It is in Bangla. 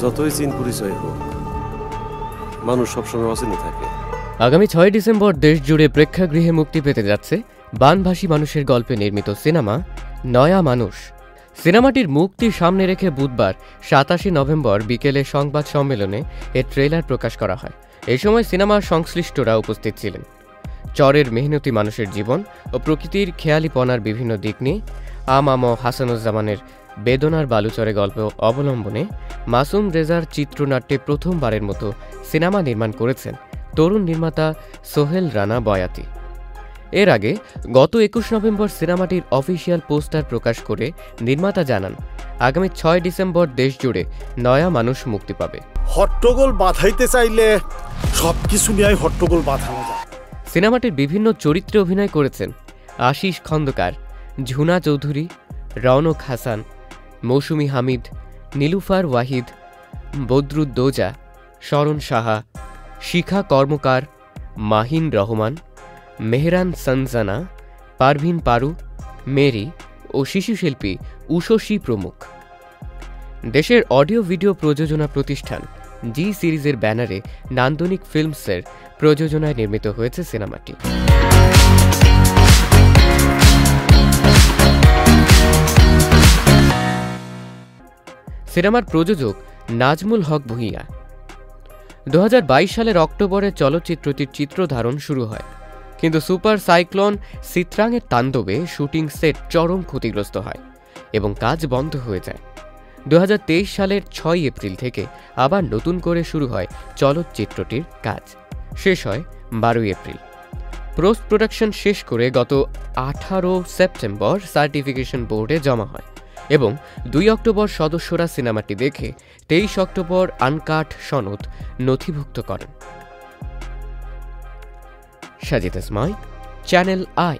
যতই চীন পরিচয় হোক, মানুষ সবসময় অচেনা থাকে। আগামী ৬ ডিসেম্বর দেশ জুড়ে প্রেক্ষাগৃহে মুক্তি পেতে যাচ্ছে বানভাসী মানুষের গল্পে নির্মিত সিনেমা নয়া মানুষ। সিনেমাটির মুক্তি সামনে রেখে বুধবার ২৭ নভেম্বর বিকেলে সংবাদ সম্মেলনে এর ট্রেলার প্রকাশ করা হয়। এই সময় সিনেমার সংশ্লিষ্টরা উপস্থিত ছিলেন। চরের মেহনতি মানুষের জীবন ও প্রকৃতির খেয়ালিপনার বিভিন্ন দিক নিয়ে হাসানুজ্জামানের বেদনার বালুচরে গল্প অবলম্বনে মাসুম রেজার চিত্রনাট্যে প্রথমবারের মতো সিনেমা নির্মাণ করেছেন তরুণ নির্মাতা সোহেল রানা বয়াতি। এর আগে গত ২১ নভেম্বর সিনেমাটির অফিসিয়াল পোস্টার প্রকাশ করে নির্মাতা জানান, আগামী ৬ ডিসেম্বর দেশ জুড়ে নয়া মানুষ মুক্তি পাবে। হট্টগোল বাঁধাইতে চাইলে সবকিছু নিয়ে হট্টগোল বাঁধানো যায়। সিনেমাটির বিভিন্ন চরিত্রে অভিনয় করেছেন আশিস খন্দকার, ঝুনা চৌধুরী, রওনক হাসান, মৌসুমী হামিদ, নীলুফার ওয়াহিদ, বদরুদ্দোজা, শরণ সাহা, শিখা কর্মকার, মাহিন রহমান, মেহরান সনজানা, পারভিন পারু, মেরি ও শিশুশিল্পী উষসী প্রমুখ। দেশের অডিও ভিডিও প্রযোজনা প্রতিষ্ঠান জি সিরিজের ব্যানারে নান্দনিক ফিল্মসের প্রযোজনায় নির্মিত হয়েছে সিনেমাটি। সিনেমার প্রযোজক নাজমুল হক ভূঁইয়া। ২০২২ সালের অক্টোবরে চলচ্চিত্রটির চিত্রধারণ শুরু হয়, কিন্তু সুপার সাইক্লোন সিত্রাংয়ের তাণ্ডবে শুটিং সেট চরম ক্ষতিগ্রস্ত হয় এবং কাজ বন্ধ হয়ে যায়। ২০২৩ সালের ৬ এপ্রিল থেকে আবার নতুন করে শুরু হয় চলচ্চিত্রটির কাজ, শেষ হয় ১২ এপ্রিল। পোস্ট প্রোডাকশন শেষ করে গত ১৮ সেপ্টেম্বর সার্টিফিকেশন বোর্ডে জমা হয় এবং ২ অক্টোবর সদস্যরা সিনেমাটি দেখে ২৩ অক্টোবর আনকাট সনদ নথিভুক্ত করেন। Sajid Ismail, channel I.